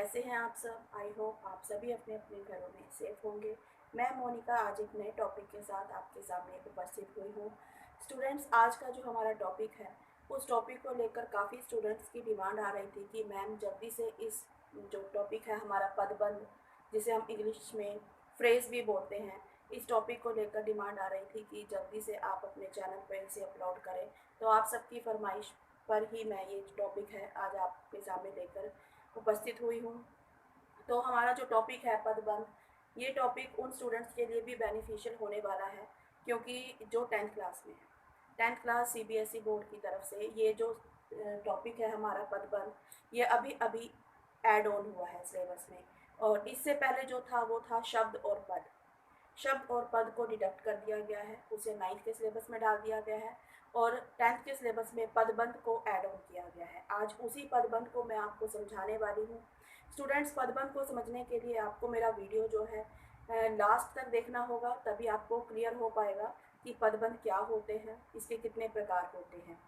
कैसे हैं आप सब। आई होप आप सभी अपने अपने घरों में सेफ होंगे। मैं मोनिका आज एक नए टॉपिक के साथ आपके सामने उपस्थित हुई हूँ। स्टूडेंट्स, आज का जो हमारा टॉपिक है उस टॉपिक को लेकर काफ़ी स्टूडेंट्स की डिमांड आ रही थी कि मैम जल्दी से इस जो टॉपिक है हमारा पदबंध, जिसे हम इंग्लिश में फ्रेज भी बोलते हैं, इस टॉपिक को लेकर डिमांड आ रही थी कि जल्दी से आप अपने चैनल पर इसे अपलोड करें। तो आप सबकी फरमाइश पर ही मैं ये टॉपिक है आज आपके सामने लेकर उपस्थित हुई हूँ। तो हमारा जो टॉपिक है पदबंध, ये टॉपिक उन स्टूडेंट्स के लिए भी बेनिफिशियल होने वाला है क्योंकि जो 10th क्लास में है, 10th क्लास सीबीएसई बोर्ड की तरफ से ये जो टॉपिक है हमारा पदबंध, ये अभी अभी ऐड ऑन हुआ है सिलेबस में। और इससे पहले जो था वो था शब्द और पद। शब्द और पद को डिडक्ट कर दिया गया है, उसे 9th के सिलेबस में डाल दिया गया है और 10th के सिलेबस में पदबंध को ऐड ऑन किया गया है। आज उसी पदबंध को मैं आपको समझाने वाली हूँ। स्टूडेंट्स, पदबंध को समझने के लिए आपको मेरा वीडियो जो है लास्ट तक देखना होगा, तभी आपको क्लियर हो पाएगा कि पदबंध क्या होते हैं, इसके कितने प्रकार होते हैं।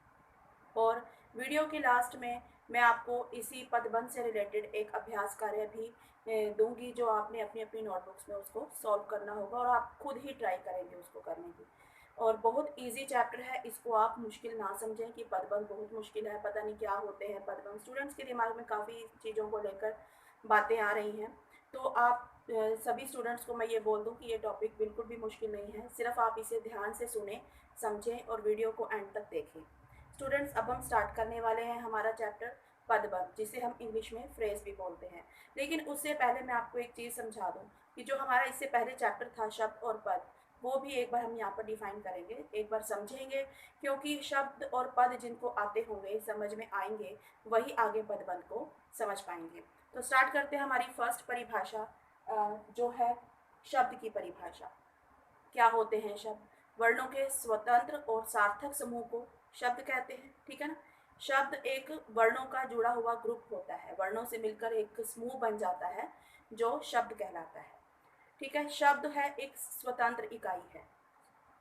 और वीडियो के लास्ट में मैं आपको इसी पदबंध से रिलेटेड एक अभ्यास कार्य भी दूंगी, जो आपने अपनी अपनी नोटबुक्स में उसको सॉल्व करना होगा और आप खुद ही ट्राई करेंगे उसको करने की। और बहुत इजी चैप्टर है, इसको आप मुश्किल ना समझें कि पदबंध बहुत मुश्किल है, पता नहीं क्या होते हैं पदबंध। स्टूडेंट्स के दिमाग में काफ़ी चीज़ों को लेकर बातें आ रही हैं। तो आप सभी स्टूडेंट्स को मैं ये बोल दूं कि ये टॉपिक बिल्कुल भी मुश्किल नहीं है, सिर्फ आप इसे ध्यान से सुने, समझें और वीडियो को एंड तक देखें। स्टूडेंट्स, अब हम स्टार्ट करने वाले हैं हमारा चैप्टर पदबंध, जिसे हम इंग्लिश में फ्रेज भी बोलते हैं। लेकिन उससे पहले मैं आपको एक चीज़ समझा दूं कि जो हमारा इससे पहले चैप्टर था शब्द और पद, वो भी एक बार हम यहाँ पर डिफाइन करेंगे, एक बार समझेंगे, क्योंकि शब्द और पद जिनको आते होंगे, समझ में आएंगे, वही आगे पदबंध को समझ पाएंगे। तो स्टार्ट करते हैं हमारी फर्स्ट परिभाषा, जो है शब्द की परिभाषा। क्या होते हैं शब्द? वर्णों के स्वतंत्र और सार्थक समूह को शब्द कहते हैं, ठीक है ना। शब्द एक वर्णों का जुड़ा हुआ ग्रुप होता है, वर्णों से मिलकर एक समूह बन जाता है जो शब्द कहलाता है, ठीक है। शब्द है एक स्वतंत्र इकाई है,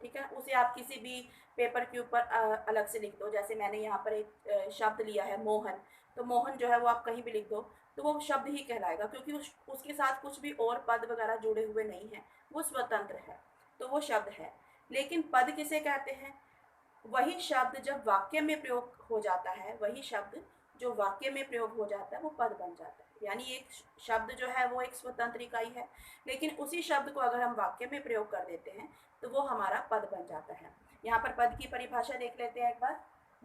ठीक है। उसे आप किसी भी पेपर के ऊपर अलग से लिख दो। जैसे मैंने यहाँ पर एक शब्द लिया है मोहन, तो मोहन जो है वो आप कहीं भी लिख दो तो वो शब्द ही कहलाएगा, क्योंकि उसके साथ कुछ भी और पद वगैरह जुड़े हुए नहीं है, वो स्वतंत्र है, तो वो शब्द है। लेकिन पद किसे कहते हैं? वही शब्द जब वाक्य में प्रयोग हो जाता है, वही शब्द जो वाक्य में प्रयोग हो जाता है वो पद बन जाता है। यानी एक शब्द जो है वो एक स्वतंत्र इकाई है, लेकिन उसी शब्द को अगर हम वाक्य में प्रयोग कर देते हैं तो वो हमारा पद बन जाता है। यहाँ पर पद की परिभाषा देख लेते हैं एक बार।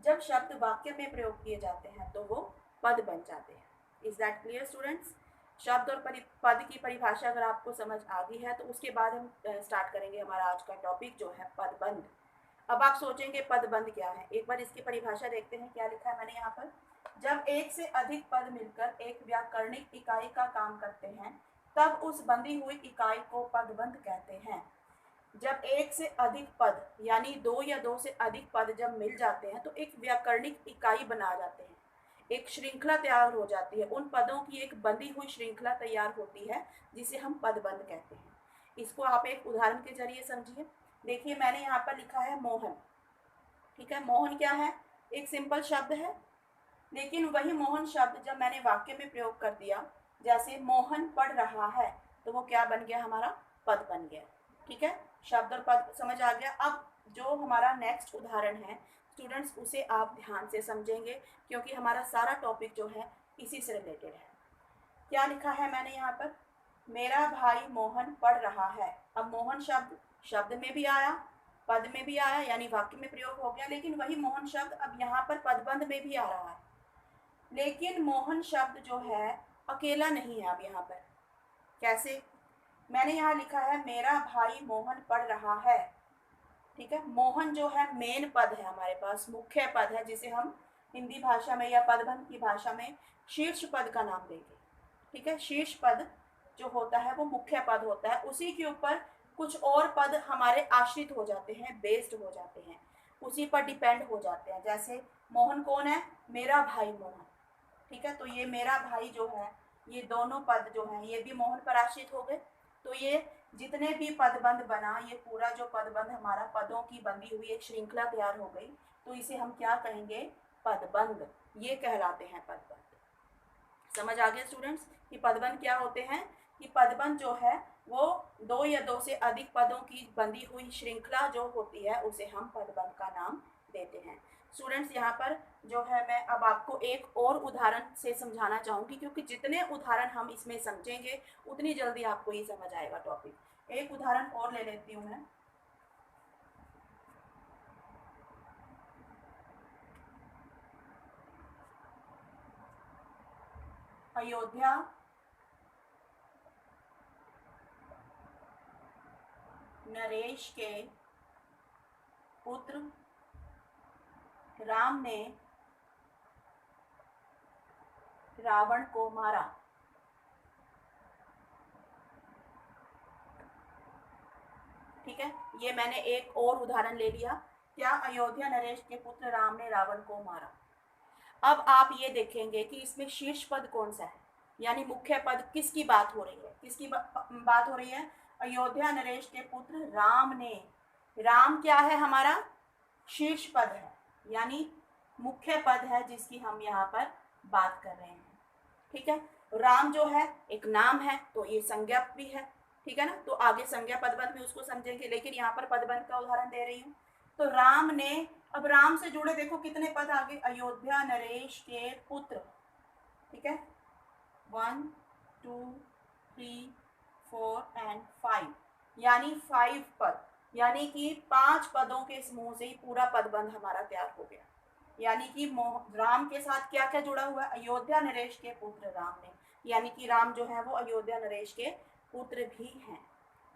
जब शब्द वाक्य में प्रयोग किए जाते हैं तो वो पद बन जाते हैं। Is that clear students? शब्द और पद की परिभाषा अगर आपको समझ आ गई है तो उसके बाद हम स्टार्ट करेंगे हमारा आज का टॉपिक, जो है पदबंध। अब आप सोचेंगे पदबंध क्या है, एक बार इसकी परिभाषा देखते हैं क्या लिखा है मैंने यहाँ पर। जब एक से अधिक पद मिलकर एक व्याकरणिक इकाई का काम करते हैं तब उस बंधी हुई इकाई को पदबंध कहते हैं। जब एक से अधिक पद यानी दो या दो से अधिक पद जब मिल जाते हैं तो एक व्याकरणिक इकाई बना जाते हैं, एक श्रृंखला तैयार हो जाती है, उन पदों की एक बंधी हुई श्रृंखला तैयार होती है जिसे हम पदबंध कहते हैं। इसको आप एक उदाहरण के जरिए समझिए। देखिए मैंने यहाँ पर लिखा है मोहन, ठीक है। मोहन क्या है? एक सिंपल शब्द है, लेकिन वही मोहन शब्द जब मैंने वाक्य में प्रयोग कर दिया, जैसे मोहन पढ़ रहा है, तो वो क्या बन गया? हमारा पद बन गया, ठीक है। शब्द और पद समझ आ गया। अब जो हमारा नेक्स्ट उदाहरण है स्टूडेंट्स, उसे आप ध्यान से समझेंगे क्योंकि हमारा सारा टॉपिक जो है इसी से रिलेटेड है। क्या लिखा है मैंने यहाँ पर? मेरा भाई मोहन पढ़ रहा है। अब मोहन शब्द शब्द में भी आया, पद में भी आया, यानी वाक्य में प्रयोग हो गया, लेकिन वही मोहन शब्द अब यहाँ पर पदबंध में भी आ रहा है। लेकिन मोहन शब्द जो है अकेला नहीं है अब यहाँ पर। कैसे? मैंने यहाँ लिखा है मेरा भाई मोहन पढ़ रहा है, ठीक है। मोहन जो है मेन पद है, हमारे पास मुख्य पद है, जिसे हम हिंदी भाषा में या पदबंध की भाषा में शीर्ष पद का नाम देंगे, ठीक है। शीर्ष पद जो होता है वो मुख्य पद होता है, उसी के ऊपर कुछ और पद हमारे आश्रित हो जाते हैं, बेस्ड हो जाते हैं, उसी पर डिपेंड हो जाते हैं। जैसे मोहन कौन है? मेरा भाई मोहन, ठीक है। तो ये मेरा भाई जो है, ये दोनों पद जो हैं ये भी मोहन पर आश्रित हो गए। तो ये जितने भी पदबंध बना, ये पूरा जो पदबंध हमारा पदों की बंधी हुई एक श्रृंखला तैयार हो गई, तो इसे हम क्या कहेंगे? पदबंध। ये कहलाते हैं पदबंध। समझ आ गया स्टूडेंट्स? कि पदबंध क्या होते हैं, कि पदबंध जो है वो दो या दो से अधिक पदों की बंधी हुई श्रृंखला जो होती है उसे हम पदबंध का नाम देते हैं। स्टूडेंट्स यहाँ पर जो है मैं अब आपको एक और उदाहरण से समझाना चाहूँगी, क्योंकि जितने उदाहरण हम इसमें समझेंगे उतनी जल्दी आपको ये समझ आएगा टॉपिक। एक उदाहरण और ले लेती हूँ मैं। अयोध्या नरेश के पुत्र राम ने रावण को मारा। ठीक है, ये मैंने एक और उदाहरण ले लिया। क्या? अयोध्या नरेश के पुत्र राम ने रावण को मारा। अब आप ये देखेंगे कि इसमें शीर्ष पद कौन सा है, यानी मुख्य पद किसकी बात हो रही है, किसकी बात हो रही है? अयोध्या नरेश के पुत्र राम ने। राम क्या है? हमारा शीर्ष पद है, यानी मुख्य पद है जिसकी हम यहाँ पर बात कर रहे हैं। ठीक है, राम जो है एक नाम है तो ये संज्ञा भी है। ठीक है ना, तो आगे संज्ञा पदबंध में उसको समझेंगे, लेकिन यहाँ पर पदबंध का उदाहरण दे रही हूँ। तो राम ने, अब राम से जुड़े देखो कितने पद आगे, अयोध्या नरेश के पुत्र। ठीक है, 1 2 3 4 एंड 5, यानी 5 पद, यानी कि 5 पदों के समूह से ही पूरा पदबंध हमारा तैयार हो गया। यानी कि राम के साथ क्या क्या जुड़ा हुआ है? अयोध्या नरेश के पुत्र राम ने, यानी कि राम जो है वो अयोध्या नरेश के पुत्र भी हैं,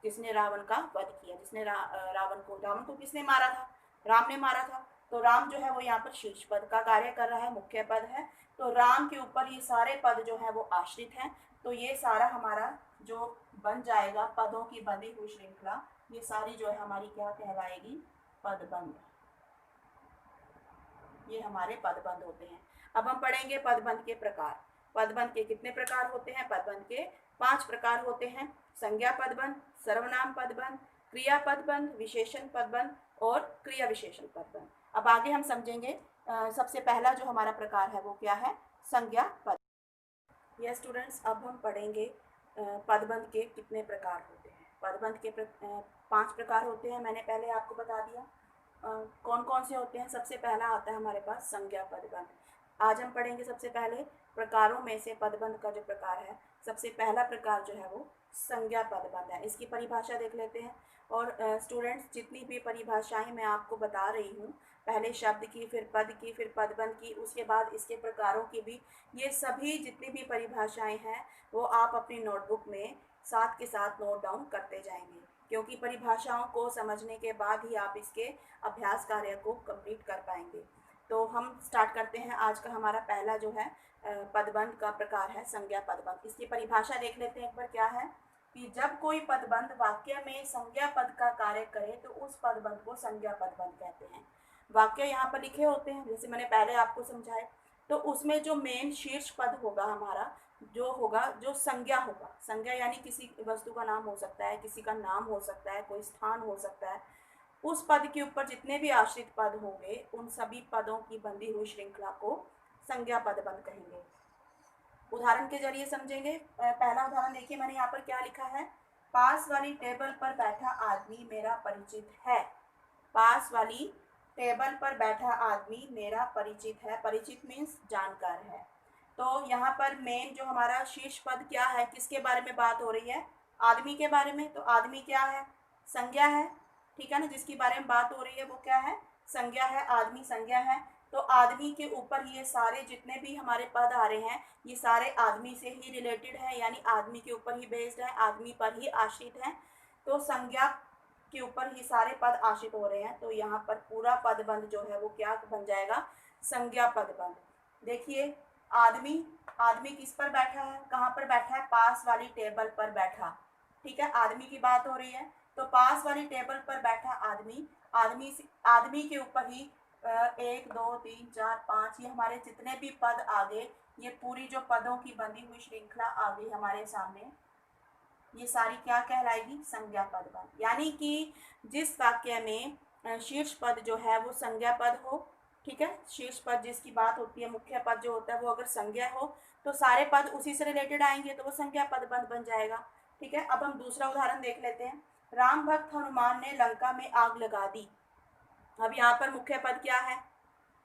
जिसने रावण का वध किया, जिसने रावण को किसने मारा था? राम ने मारा था। तो राम जो है वो यहाँ पर शीर्ष पद का कार्य कर रहा है, मुख्य पद है। तो राम के ऊपर ये सारे पद जो है वो आश्रित हैं। तो ये सारा हमारा जो बन जाएगा पदों की बंधी हुई श्रृंखला, ये सारी जो है हमारी क्या कहलाएगी? पदबंध। ये हमारे पदबंध होते हैं। अब हम पढ़ेंगे पदबंध के प्रकार। पदबंध के कितने प्रकार होते हैं? पदबंध के 5 प्रकार होते हैं। संज्ञा पदबंध, सर्वनाम पदबंध, क्रिया पदबंध, विशेषण पदबंध और क्रिया विशेषण पदबंध। अब आगे हम समझेंगे। सबसे पहला जो हमारा प्रकार है वो क्या है? संज्ञा पद। यस स्टूडेंट्स, अब हम पढ़ेंगे पदबंध के कितने प्रकार होते हैं। पदबंध के 5 प्रकार होते हैं, मैंने पहले आपको बता दिया। कौन कौन से होते हैं? सबसे पहला आता है हमारे पास संज्ञा पदबंध। आज हम पढ़ेंगे सबसे पहले प्रकारों में से पदबंध का जो प्रकार है, सबसे पहला प्रकार जो है वो संज्ञा पदबंध है। इसकी परिभाषा देख लेते हैं। और स्टूडेंट्स, जितनी भी परिभाषाएं मैं आपको बता रही हूँ, पहले शब्द की, फिर पद की, फिर पदबंध की, उसके बाद इसके प्रकारों की भी, ये सभी जितनी भी परिभाषाएं हैं वो आप अपनी नोटबुक में साथ के साथ नोट डाउन करते जाएंगे, क्योंकि परिभाषाओं को समझने के बाद ही आप इसके अभ्यास कार्य को कंप्लीट कर पाएंगे। तो हम स्टार्ट करते हैं। आज का हमारा पहला जो है पदबंध का प्रकार है संज्ञा पदबंध। इसकी परिभाषा देख लेते हैं एक बार। क्या है कि जब कोई पदबंध वाक्य में संज्ञा पद का कार्य करे तो उस पदबंध को संज्ञा पदबंध कहते हैं। वाक्य यहाँ पर लिखे होते हैं, जैसे मैंने पहले आपको समझाया। तो उसमें जो मेन शीर्ष पद होगा हमारा, जो होगा, जो संज्ञा होगा, संज्ञा यानी किसी वस्तु का नाम हो सकता है, किसी का नाम हो सकता है, कोई स्थान हो सकता है, उस पद के ऊपर जितने भी आश्रित पद होंगे उन सभी पदों की बंधी हुई श्रृंखला को संज्ञा पदबंध कहेंगे। उदाहरण के जरिए समझेंगे। पहला उदाहरण देखिए, मैंने यहाँ पर क्या लिखा है? पास वाली टेबल पर बैठा आदमी मेरा परिचित है। पास वाली टेबल पर बैठा आदमी मेरा परिचित है। परिचित मीन्स जानकार है। तो यहाँ पर मेन जो हमारा शीर्ष पद क्या है, किसके बारे में बात हो रही है? आदमी के बारे में। तो आदमी क्या है? संज्ञा है। ठीक है ना, जिसकी बारे में बात हो रही है वो क्या है? संज्ञा है। आदमी संज्ञा है। तो आदमी के ऊपर ये सारे जितने भी हमारे पद आ रहे हैं ये सारे आदमी से ही रिलेटेड है, यानी आदमी के ऊपर ही बेस्ड है, आदमी पर ही आश्रित है। तो संज्ञा के ऊपर ही सारे पद आश्रित हो रहे हैं। तो यहाँ पर पूरा पदबंध जो है वो क्या बन जाएगा? संज्ञा पदबंध। देखिए, आदमी, आदमी किस पर बैठा है? कहाँ पर बैठा है? पास वाली टेबल पर बैठा। ठीक है, आदमी की बात हो रही है। तो पास वाली टेबल पर बैठा आदमी, आदमी के ऊपर ही 1 2 3 4 5 ये हमारे जितने भी पद आगे, ये पूरी जो पदों की बंधी हुई श्रृंखला आ गई हमारे सामने, ये सारी क्या कहलाएगी? संज्ञा पदबंध। यानी कि जिस वाक्य में शीर्ष पद जो है वो संज्ञा पद हो, ठीक है, शीर्ष पद जिसकी बात होती है, मुख्य पद जो होता है वो अगर संज्ञा हो, तो सारे पद उसी से रिलेटेड आएंगे तो वो संज्ञा पदबंध बन जाएगा। ठीक है, अब हम दूसरा उदाहरण देख लेते हैं। राम भक्त हनुमान ने लंका में आग लगा दी। अब यहाँ पर मुख्य पद क्या है?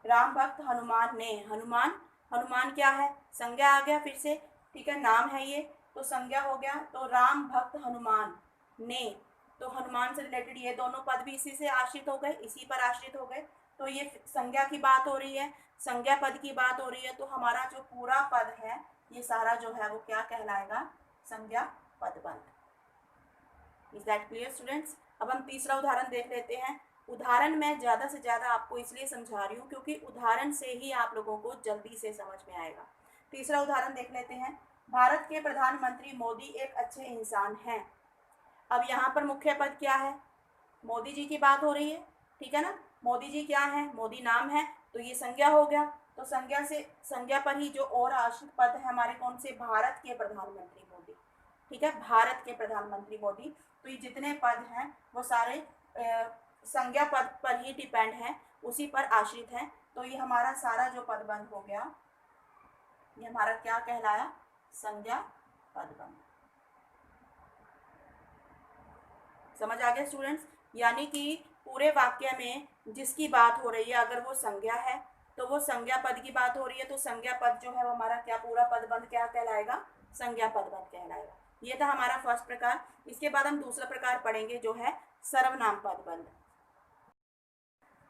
राम भक्त हनुमान ने, हनुमान, हनुमान क्या है? संज्ञा आ गया फिर से। ठीक है, नाम है ये तो संज्ञा हो गया। तो राम भक्त हनुमान ने, तो हनुमान से रिलेटेड ये दोनों पद भी इसी से आश्रित हो गए, इसी पर आश्रित हो गए। तो ये संज्ञा की बात हो रही है, संज्ञा पद की बात हो रही है। तो हमारा जो पूरा पद है ये सारा जो है वो क्या कहलाएगा? संज्ञा पदबंध। Is that clear students? अब हम तीसरा उदाहरण देख लेते हैं। उदाहरण मैं ज़्यादा से ज़्यादा आपको इसलिए समझा रही हूँ क्योंकि उदाहरण से ही आप लोगों को जल्दी से समझ में आएगा। तीसरा उदाहरण देख लेते हैं। भारत के प्रधानमंत्री मोदी एक अच्छे इंसान हैं। अब यहाँ पर मुख्य पद क्या है? मोदी जी की बात हो रही है, ठीक है ना। मोदी जी क्या है? मोदी नाम है, तो ये संज्ञा हो गया। तो संज्ञा से, संज्ञा पर ही जो और आश्रित पद है हमारे कौन से? भारत के प्रधानमंत्री मोदी। ठीक है, भारत के प्रधानमंत्री मोदी। तो ये जितने पद हैं वो सारे संज्ञा पद पर ही डिपेंड है, उसी पर आश्रित है। तो ये हमारा सारा जो पदबंध हो गया ये हमारा क्या कहलाया? संज्ञा पदबंध। समझ आ गया स्टूडेंट्स? यानी कि पूरे वाक्य में जिसकी बात हो रही है अगर वो संज्ञा है तो वो संज्ञा पद की बात हो रही है, तो संज्ञा पद जो है वो हमारा क्या पूरा पदबंध क्या कहलाएगा? संज्ञा पदबंध कहलाएगा। ये था हमारा फर्स्ट प्रकार। इसके बाद हम दूसरा प्रकार पढ़ेंगे जो है सर्वनाम पदबंध।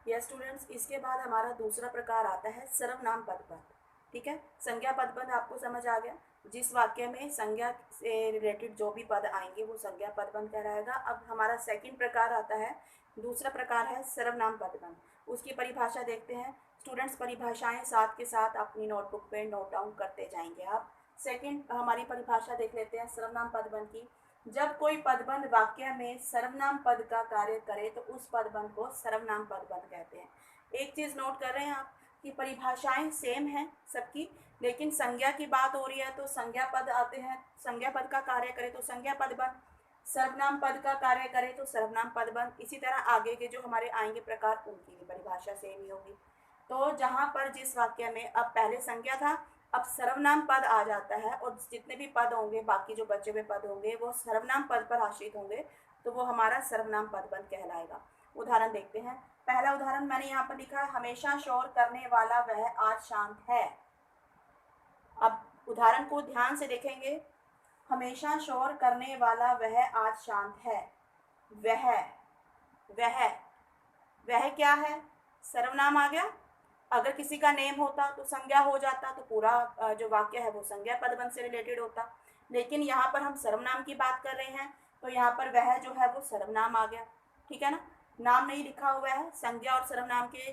यस स्टूडेंट्स, इसके बाद हमारा दूसरा प्रकार आता है सर्वनाम पदबंध। ठीक है, संज्ञा पदबंध आपको समझ आ गया। जिस वाक्य में संज्ञा से रिलेटेड जो भी पद आएंगे वो संज्ञा पदबंध कहलाएगा। अब हमारा सेकंड प्रकार आता है, दूसरा प्रकार है सर्वनाम पदबंध। उसकी परिभाषा देखते हैं स्टूडेंट्स। परिभाषाएं साथ के साथ अपनी नोटबुक पे नोट डाउन करते जाएंगे आप। सेकंड हमारी परिभाषा देख लेते हैं सर्वनाम पदबंध की। जब कोई पदबंध वाक्य में सर्वनाम पद का कार्य करे तो उस पदबंध को सर्वनाम पदबंध कहते हैं। एक चीज नोट कर रहे हैं आप कि परिभाषाएं सेम हैं सबकी, लेकिन संज्ञा की बात हो रही है तो संज्ञा पद आते हैं। संज्ञा पद का कार्य करे तो संज्ञा पदबंध, सर्वनाम पद का कार्य करे तो सर्वनाम पदबंध। इसी तरह आगे के जो हमारे आएंगे प्रकार उनकी भी परिभाषा सेम ही होगी। तो जहां पर जिस वाक्य में अब पहले संज्ञा था, अब सर्वनाम पद आ जाता है और जितने भी पद होंगे, बाकी जो बचे हुए पद होंगे वो सर्वनाम पद पर आश्रित होंगे, तो वो हमारा सर्वनाम पदबंध कहलाएगा। उदाहरण देखते हैं। पहला उदाहरण मैंने यहाँ पर लिखा है, हमेशा शोर करने वाला वह आज शांत है। अब उदाहरण को ध्यान से देखेंगे। हमेशा शोर करने वाला वह आज शांत है। वह, वह, वह क्या है? सर्वनाम आ गया। अगर किसी का नेम होता तो संज्ञा हो जाता, तो पूरा जो वाक्य है वो संज्ञा पदबंध से रिलेटेड होता। लेकिन यहाँ पर हम सर्वनाम की बात कर रहे हैं तो यहाँ पर वह जो है वो सर्वनाम आ गया। ठीक है ना, नाम नहीं लिखा हुआ है। संज्ञा और सर्वनाम के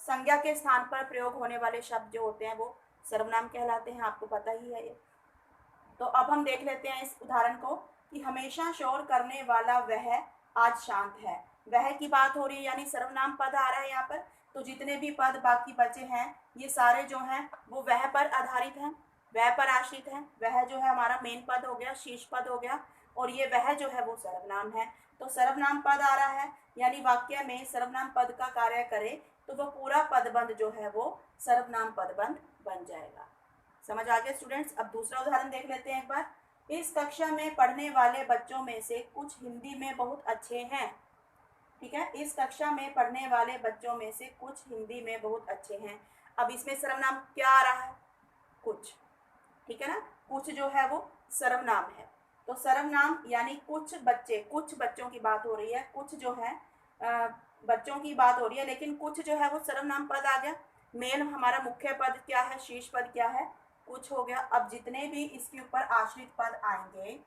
संज्ञा के स्थान पर प्रयोग होने वाले शब्द जो होते हैं वो सर्वनाम कहलाते हैं, आपको पता ही है ये। तो अब हम देख लेते हैं इस उदाहरण को कि हमेशा शोर करने वाला वह आज शांत है। वह की बात हो रही है यानी सर्वनाम पद आ रहा है यहाँ पर। तो जितने भी पद बाकी बचे हैं ये सारे जो हैं वो वह पर आधारित हैं, वह पर आश्रित हैं। वह जो है हमारा मेन पद हो गया, शीर्ष पद हो गया, और ये वह जो है वो सर्वनाम है। तो सर्वनाम पद आ रहा है यानी वाक्य में सर्वनाम पद का कार्य करे तो वह पूरा पदबंध जो है वो सर्वनाम पदबंध बन जाएगा। समझ आ गया स्टूडेंट्स? अब दूसरा उदाहरण देख लेते हैं एक बार। इस कक्षा में पढ़ने वाले बच्चों में से कुछ हिंदी में बहुत अच्छे हैं। ठीक है, इस कक्षा में पढ़ने वाले बच्चों में से कुछ हिंदी में बहुत अच्छे हैं। अब इसमें सर्वनाम क्या आ रहा है? कुछ। ठीक है ना, कुछ जो है वो सर्वनाम है। तो सर्वनाम यानी कुछ बच्चे, कुछ बच्चों की बात हो रही है। कुछ जो है बच्चों की बात हो रही है, लेकिन कुछ जो है वो सर्वनाम पद आ गया। मेन हमारा मुख्य पद क्या है, शीर्ष पद क्या है? कुछ हो गया। अब जितने भी इसके ऊपर आश्रित पद आएंगे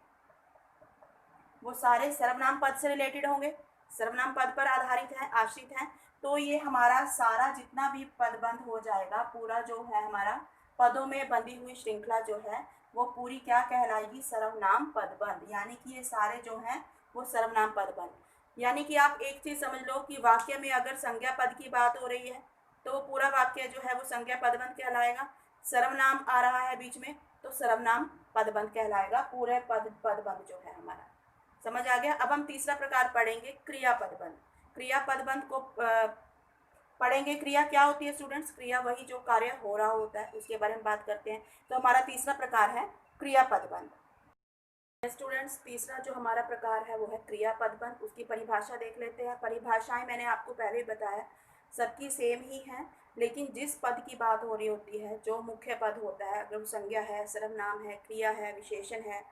वो सारे सर्वनाम पद से रिलेटेड होंगे, सर्वनाम पद पर आधारित है, आश्रित है। तो ये हमारा सारा जितना भी पदबंध हो जाएगा, पूरा जो है हमारा पदों में बंधी हुई श्रृंखला जो है वो पूरी क्या कहलाएगी? सर्वनाम पदबंध। यानी कि ये सारे जो हैं वो सर्वनाम पदबंध। यानी कि आप एक चीज समझ लो कि वाक्य में अगर संज्ञा पद की बात हो रही है तो वो पूरा वाक्य जो है वो संज्ञा पदबंध कहलाएगा। सर्वनाम आ रहा है बीच में तो सर्वनाम पदबंध कहलाएगा, पूरे पदबंध जो है हमारा। समझ आ गया? अब हम तीसरा प्रकार पढ़ेंगे क्रिया पदबंध। क्रिया पदबंध को पढ़ेंगे क्रिया क्या होती है स्टूडेंट्स। क्रिया वही जो कार्य हो रहा होता है उसके बारे में बात करते हैं। तो हमारा तीसरा प्रकार है क्रियापदबंध। स्टूडेंट्स तीसरा जो हमारा प्रकार है वो है क्रियापदबंध। उसकी परिभाषा देख लेते हैं। परिभाषाएं मैंने आपको पहले ही बताया, सबकी सेम ही है, लेकिन जिस पद की बात हो रही होती है, जो मुख्य पद होता है, अगर संज्ञा है, सर्वनाम है, क्रिया है, विशेषण है,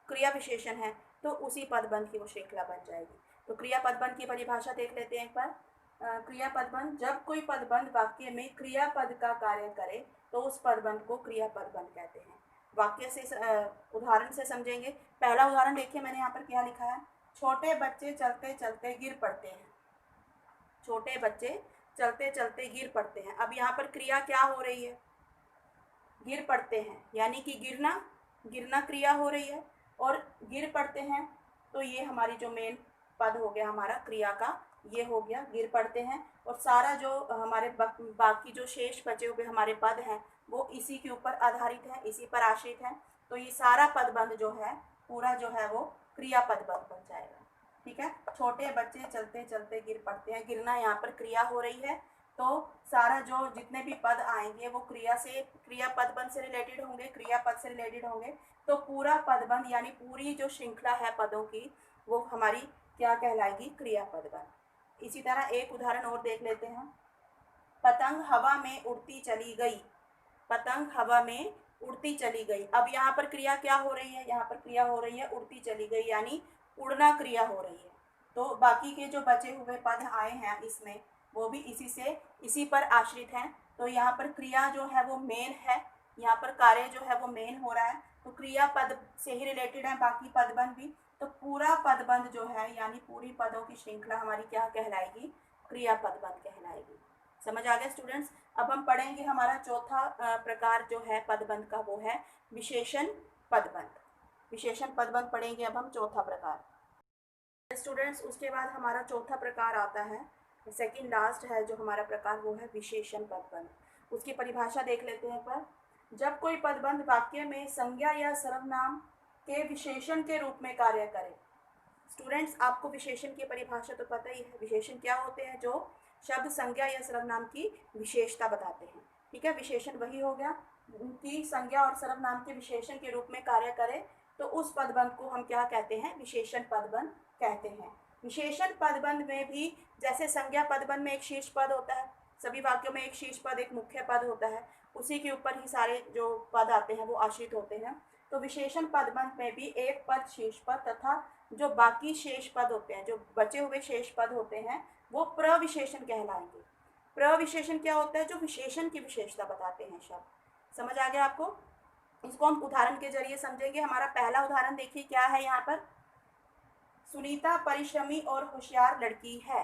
क्रिया विशेषण है, तो उसी पदबंध की वो श्रृंखला बन जाएगी। तो क्रियापदबंध की परिभाषा देख लेते हैं एक बार। क्रियापदबंध, जब कोई पदबंध वाक्य में क्रियापद का कार्य करे तो उस पदबंध को क्रियापदबंध कहते हैं। वाक्य से उदाहरण से समझेंगे। पहला उदाहरण देखिए, मैंने यहाँ पर क्या लिखा है, छोटे बच्चे चलते चलते गिर पड़ते हैं। छोटे बच्चे चलते चलते गिर पड़ते हैं। अब यहाँ पर क्रिया क्या हो रही है, गिर पड़ते हैं, यानी कि गिरना, गिरना क्रिया हो रही है, और गिर पड़ते हैं तो ये हमारी जो मेन पद हो गया हमारा क्रिया का, ये हो गया गिर पड़ते हैं। और सारा जो हमारे बाकी जो शेष बचे हुए हमारे पद हैं वो इसी के ऊपर आधारित है, इसी पर आश्रित है। तो ये सारा पदबंध जो है पूरा जो है वो क्रिया पदबंध बन जाएगा। ठीक है, छोटे बच्चे चलते चलते गिर पड़ते हैं, गिरना यहाँ पर क्रिया हो रही है, तो सारा जो जितने भी पद आएंगे वो क्रिया से, क्रिया पदबंध से रिलेटेड होंगे, क्रियापद से रिलेटेड होंगे। तो पूरा पदबंध यानी पूरी जो श्रृंखला है पदों की वो हमारी क्या कहलाएगी, क्रिया पदबंध। इसी तरह एक उदाहरण और देख लेते हैं। पतंग हवा में उड़ती चली गई। पतंग हवा में उड़ती चली गई। अब यहाँ पर क्रिया क्या हो रही है, यहाँ पर क्रिया हो रही है उड़ती चली गई, यानी उड़ना क्रिया हो रही है। तो बाकी के जो बचे हुए पद आए हैं इसमें वो भी इसी पर आश्रित हैं। तो यहाँ पर क्रिया जो है वो मेन है, यहाँ पर कार्य जो है वो मेन हो रहा है, तो क्रिया पद से ही रिलेटेड है बाकी पदबंध भी। तो पूरा पदबंध जो है यानी पूरी पदों की श्रृंखला हमारी क्या कहलाएगी, क्रिया पदबंध कहलाएगी। समझ आ गया स्टूडेंट्स। अब हम पढ़ेंगे हमारा चौथा प्रकार जो है पदबंध का, वो है विशेषण पदबंध। विशेषण पदबंध पढ़ेंगे अब हम चौथा प्रकार। स्टूडेंट्स उसके बाद हमारा चौथा प्रकार आता है, सेकंड लास्ट है जो हमारा प्रकार, वो है विशेषण पदबंध। उसकी परिभाषा देख लेते हैं पर। जब कोई पदबंध वाक्य में संज्ञा या सर्वनाम के विशेषण के रूप में कार्य करे। स्टूडेंट्स आपको विशेषण की परिभाषा तो पता ही है, विशेषण क्या होते हैं, जो शब्द संज्ञा या सर्वनाम की विशेषता बताते हैं। ठीक है, विशेषण वही हो गया कि संज्ञा और सर्वनाम के विशेषण के रूप में कार्य करे, तो उस पदबंध को हम क्या कहते हैं, विशेषण पदबंध कहते हैं। विशेषण पदबंध में भी जैसे संज्ञा पदबंध में एक शीर्ष पद होता है, सभी वाक्यों में एक शीर्ष पद, एक मुख्य पद होता है, उसी के ऊपर ही सारे जो पद आते हैं वो आश्रित होते हैं। तो विशेषण पदबंध में भी एक पद शीर्ष पद तथा जो बाकी शेष पद होते हैं, जो बचे हुए शेष पद होते हैं, वो प्रविशेषण कहलाएंगे। प्रविशेषण क्या होता है, जो विशेषण की विशेषता बताते हैं शब्द। समझ आ गया आपको। इसको हम उदाहरण के जरिए समझेंगे। हमारा पहला उदाहरण देखिए क्या है यहाँ पर, सुनीता परिश्रमी और होशियार लड़की है।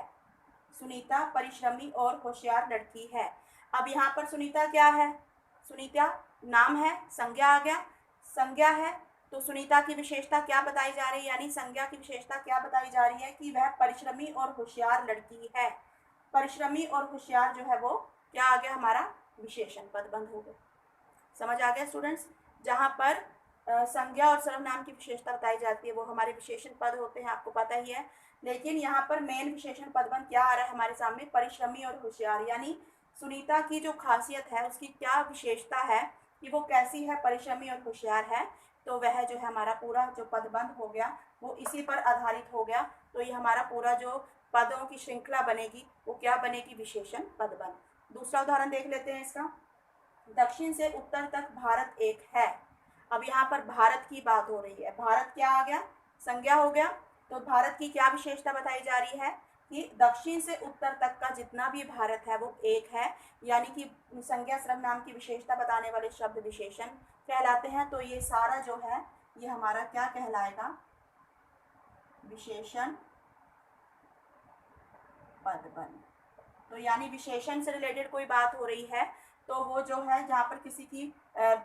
सुनीता परिश्रमी और होशियार लड़की है। अब यहाँ पर सुनीता क्या है, सुनीता नाम है, संज्ञा आ गया, संज्ञा है, तो सुनीता की विशेषता क्या बताई जा रही है, यानी संज्ञा की विशेषता क्या बताई जा रही है कि वह परिश्रमी और होशियार लड़की है। परिश्रमी और होशियार जो है वो क्या आ गया, हमारा विशेषण पदबंध हो गया। समझ आ गया स्टूडेंट्स। जहाँ पर संज्ञा और सर्वनाम की विशेषता बताई जाती है वो हमारे विशेषण पद होते हैं, आपको पता ही है। लेकिन यहाँ पर मेन विशेषण पदबंध क्या आ रहा है हमारे सामने, परिश्रमी और होशियार, यानी सुनीता की जो खासियत है उसकी क्या विशेषता है कि वो कैसी है, परिश्रमी और होशियार है। तो वह जो है हमारा पूरा जो पदबंध हो गया वो इसी पर आधारित हो गया। तो ये हमारा पूरा जो पदों की श्रृंखला बनेगी वो क्या बनेगी, विशेषण पदबंध। दूसरा उदाहरण देख लेते हैं इसका। दक्षिण से उत्तर तक भारत एक है। अब यहाँ पर भारत की बात हो रही है, भारत क्या आ गया, संज्ञा हो गया। तो भारत की क्या विशेषता बताई जा रही है कि दक्षिण से उत्तर तक का जितना भी भारत है वो एक है, यानी कि संज्ञा सर्वनाम की विशेषता बताने वाले शब्द विशेषण कहलाते हैं। तो ये सारा जो है ये हमारा क्या कहलाएगा, विशेषण पदबंध। तो यानी विशेषण से रिलेटेड कोई बात हो रही है तो वो जो है जहाँ पर किसी की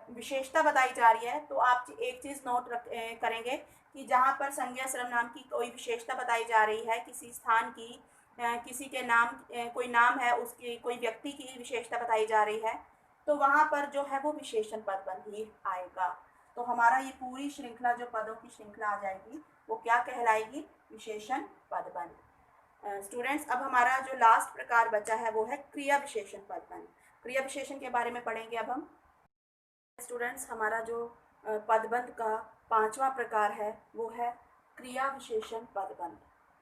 विशेषता बताई जा रही है, तो आप एक चीज़ नोट करेंगे कि जहाँ पर संज्ञा सर्वनाम की कोई विशेषता बताई जा रही है, किसी स्थान की, किसी के नाम, कोई नाम है, उसकी कोई व्यक्ति की विशेषता बताई जा रही है, तो वहाँ पर जो है वो विशेषण पदबंध ही आएगा। तो हमारा ये पूरी श्रृंखला जो पदों की श्रृंखला आ जाएगी वो क्या कहलाएगी, विशेषण पदबंध। स्टूडेंट्स अब हमारा जो लास्ट प्रकार बचा है वो है क्रिया विशेषण पदबंध। क्रिया विशेषण के बारे में पढ़ेंगे अब हम। स्टूडेंट्स हमारा जो पदबंध का पांचवा प्रकार है वो है क्रिया विशेषण पदबंध।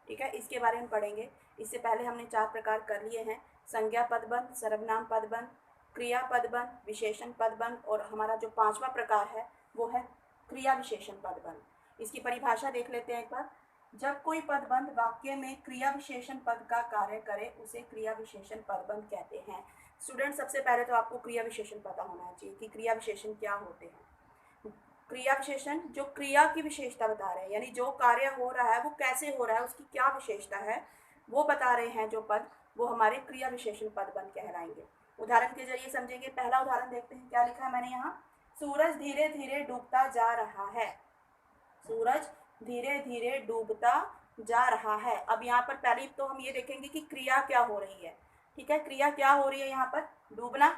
ठीक है, इसके बारे में पढ़ेंगे। इससे पहले हमने 4 प्रकार कर लिए हैं: संज्ञा पदबंध, सर्वनाम पदबंध, क्रिया पदबंध, विशेषण पदबंध, और हमारा जो पांचवा प्रकार है वो है क्रिया विशेषण पदबंध। इसकी परिभाषा देख लेते हैं एक बार। जब कोई पदबंध वाक्य में क्रिया विशेषण पद का कार्य करे उसे क्रिया विशेषण पदबंध कहते हैं। स्टूडेंट सबसे पहले तो आपको क्रिया विशेषण पता होना चाहिए कि क्रिया विशेषण क्या होते हैं। क्रिया विशेषण जो क्रिया की विशेषता बता रहे हैं, यानी जो कार्य हो रहा है वो कैसे हो रहा है, उसकी क्या विशेषता है, वो बता रहे हैं जो पद, वो हमारे क्रिया विशेषण पदबंध कहलाएंगे। उदाहरण के जरिए समझेंगे। पहला उदाहरण देखते हैं, क्या लिखा है मैंने यहाँ। सूरज धीरे धीरे डूबता जा रहा है। सूरज धीरे धीरे डूबता जा रहा है। अब यहाँ पर पहले तो हम ये देखेंगे कि क्रिया क्या हो रही है। ठीक है, क्रिया क्या हो रही है यहाँ पर, डूबना,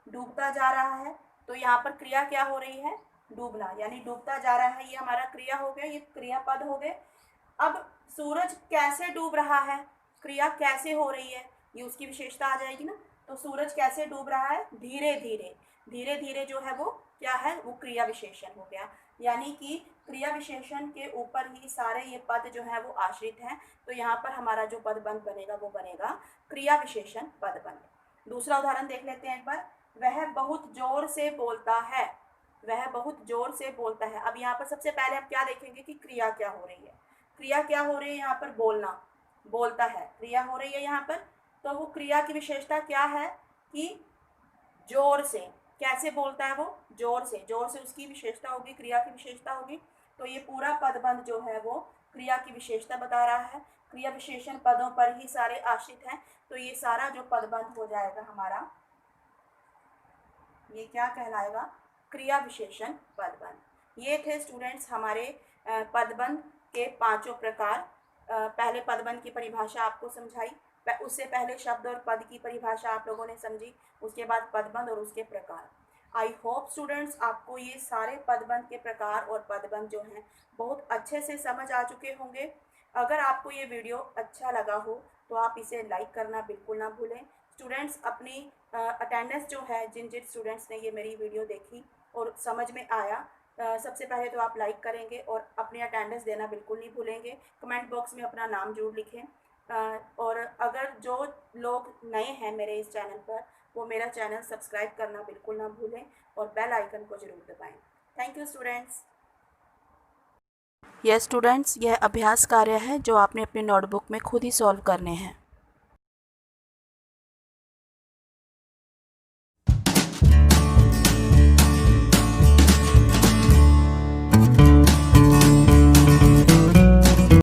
डूबता जा रहा है। तो यहाँ पर क्रिया क्या हो रही है, डूबना, यानी डूबता जा रहा है, ये हमारा क्रिया हो गया, ये क्रियापद हो गए। अब सूरज कैसे डूब रहा है, क्रिया कैसे हो रही है, ये उसकी विशेषता आ जाएगी ना। तो सूरज कैसे डूब रहा है, धीरे धीरे। धीरे धीरे जो है वो क्या है, वो क्रिया विशेषण हो गया। यानी कि क्रिया विशेषण के ऊपर ही सारे ये पद जो है वो आश्रित हैं। तो यहाँ पर हमारा जो पदबंध बनेगा वो बनेगा क्रिया विशेषण पदबंध। दूसरा उदाहरण देख लेते हैं एक बार। वह बहुत जोर से बोलता है। वह बहुत जोर से बोलता है। अब यहाँ पर सबसे पहले हम क्या देखेंगे कि क्रिया क्या हो रही है। क्रिया क्या हो रही है यहाँ पर, बोलना, बोलता है, क्रिया हो रही है यहाँ पर। तो वो क्रिया की विशेषता क्या है कि जोर से। कैसे बोलता है वो, जोर से। जोर से उसकी विशेषता होगी, क्रिया की विशेषता होगी। तो ये पूरा पदबंध जो है वो क्रिया की विशेषता बता रहा है। क्रिया विशेषण पदों पर ही सारे आश्रित हैं। तो ये सारा जो पदबंध हो जाएगा हमारा, ये क्या कहलाएगा, क्रिया विशेषण पदबंध। ये थे स्टूडेंट्स हमारे पदबंध के पांचों प्रकार। पहले पदबंध की परिभाषा आपको समझाई, उससे पहले शब्द और पद की परिभाषा आप लोगों ने समझी, उसके बाद पदबंध और उसके प्रकार। आई होप स्टूडेंट्स आपको ये सारे पदबंध के प्रकार और पदबंध जो हैं बहुत अच्छे से समझ आ चुके होंगे। अगर आपको ये वीडियो अच्छा लगा हो तो आप इसे लाइक करना बिल्कुल ना भूलें। स्टूडेंट्स अपनी अटेंडेंस जो है, जिन जिन स्टूडेंट्स ने ये मेरी वीडियो देखी और समझ में आया, सबसे पहले तो आप लाइक करेंगे और अपनी अटेंडेंस देना बिल्कुल नहीं भूलेंगे। कमेंट बॉक्स में अपना नाम जरूर लिखें। और अगर जो लोग नए हैं मेरे इस चैनल पर, वो मेरा चैनल सब्सक्राइब करना बिल्कुल ना भूलें और बेल आइकन को ज़रूर दबाएं। Thank you students. यह स्टूडेंट्स, यह अभ्यास कार्य है जो आपने अपनी नोटबुक में खुद ही सॉल्व करने हैं।